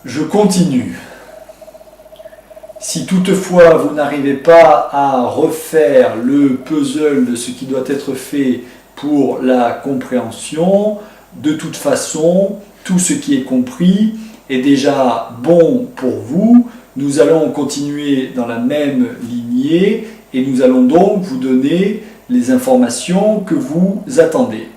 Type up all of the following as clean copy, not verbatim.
Je continue. Si toutefois vous n'arrivez pas à refaire le puzzle de ce qui doit être fait pour la compréhension, de toute façon, tout ce qui est compris est déjà bon pour vous. Nous allons continuer dans la même lignée et nous allons donc vous donner les informations que vous attendez.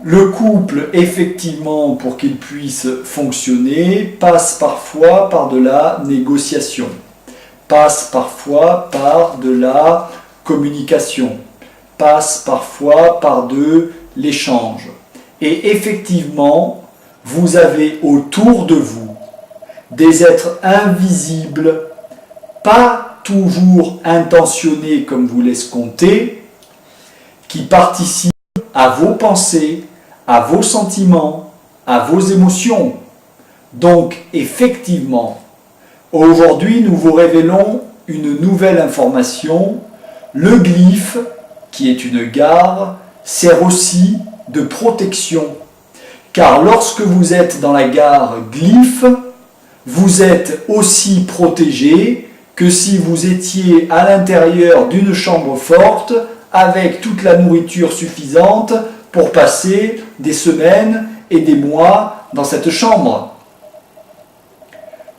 Le couple, effectivement, pour qu'il puisse fonctionner, passe parfois par de la négociation, passe parfois par de la communication, passe parfois par de l'échange. Et effectivement, vous avez autour de vous des êtres invisibles, pas toujours intentionnés comme vous l'escomptez, qui participent à vos pensées, à vos sentiments, à vos émotions. Donc, effectivement, aujourd'hui, nous vous révélons une nouvelle information. Le glyphe, qui est une gare, sert aussi de protection. Car lorsque vous êtes dans la gare glyphe, vous êtes aussi protégé que si vous étiez à l'intérieur d'une chambre forte avec toute la nourriture suffisante pour passer des semaines et des mois dans cette chambre.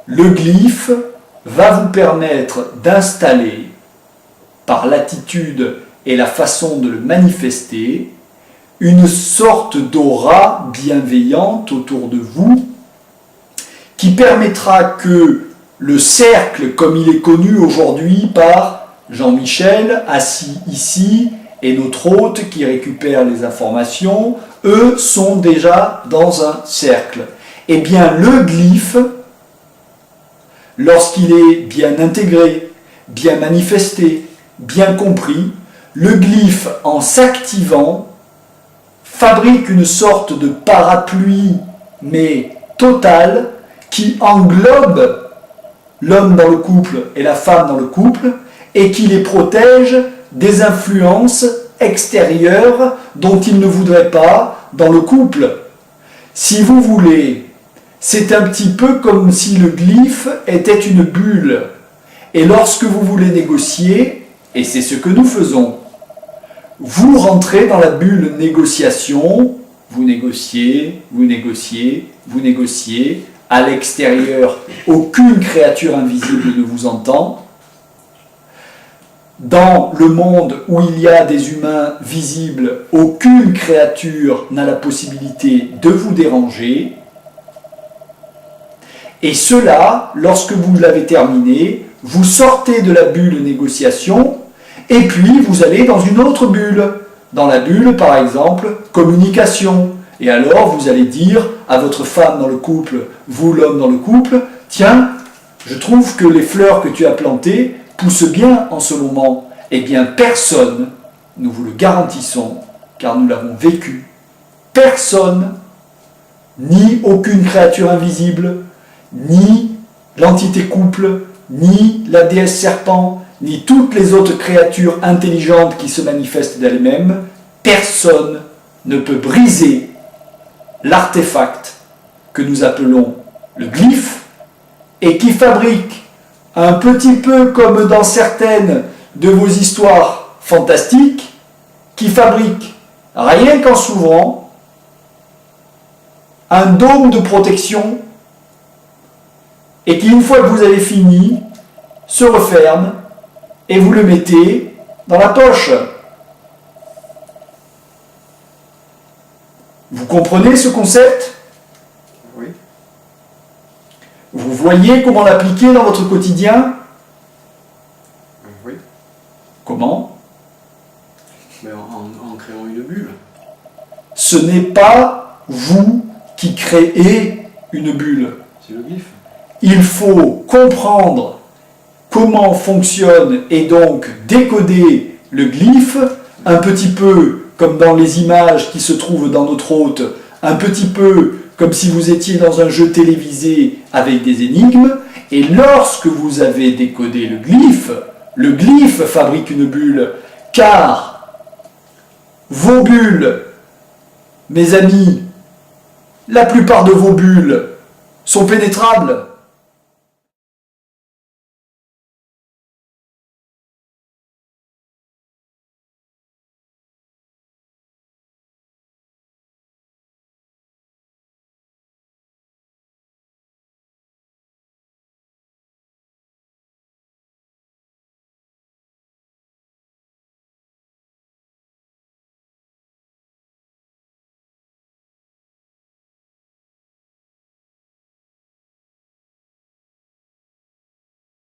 Le glyphe va vous permettre d'installer, par l'attitude et la façon de le manifester, une sorte d'aura bienveillante autour de vous qui permettra que le cercle, comme il est connu aujourd'hui par Jean-Michel, assis ici, et notre hôte qui récupère les informations, eux sont déjà dans un cercle. Eh bien, le glyphe, lorsqu'il est bien intégré, bien manifesté, bien compris, le glyphe, en s'activant, fabrique une sorte de parapluie, mais total, qui englobe l'homme dans le couple et la femme dans le couple, et qui les protège des influences extérieures dont ils ne voudraient pas dans le couple. Si vous voulez, c'est un petit peu comme si le glyphe était une bulle. Et lorsque vous voulez négocier, et c'est ce que nous faisons, vous rentrez dans la bulle négociation, vous négociez, vous négociez, vous négociez. À l'extérieur, aucune créature invisible ne vous entend. Dans le monde où il y a des humains visibles, aucune créature n'a la possibilité de vous déranger. Et cela, lorsque vous l'avez terminé, vous sortez de la bulle négociation et puis vous allez dans une autre bulle. Dans la bulle, par exemple, communication. Et alors, vous allez dire à votre femme dans le couple, vous l'homme dans le couple, tiens, je trouve que les fleurs que tu as plantées poussent bien en ce moment. Eh bien, personne, nous vous le garantissons, car nous l'avons vécu, personne, ni aucune créature invisible, ni l'entité couple, ni la déesse serpent, ni toutes les autres créatures intelligentes qui se manifestent d'elles-mêmes, personne ne peut briser l'artefact que nous appelons le glyphe et qui fabrique, un petit peu comme dans certaines de vos histoires fantastiques, qui fabrique, rien qu'en s'ouvrant, un dôme de protection et qui, une fois que vous avez fini, se referme et vous le mettez dans la poche. Vous comprenez ce concept ? Oui. Vous voyez comment l'appliquer dans votre quotidien ? Oui. Comment ? Mais en créant une bulle. Ce n'est pas vous qui créez une bulle? C'est le glyphe. Il faut comprendre comment fonctionne et donc décoder le glyphe, un petit peu comme dans les images qui se trouvent dans notre hôte, un petit peu comme si vous étiez dans un jeu télévisé avec des énigmes, et lorsque vous avez décodé le glyphe fabrique une bulle, car vos bulles, mes amis, la plupart de vos bulles sont pénétrables.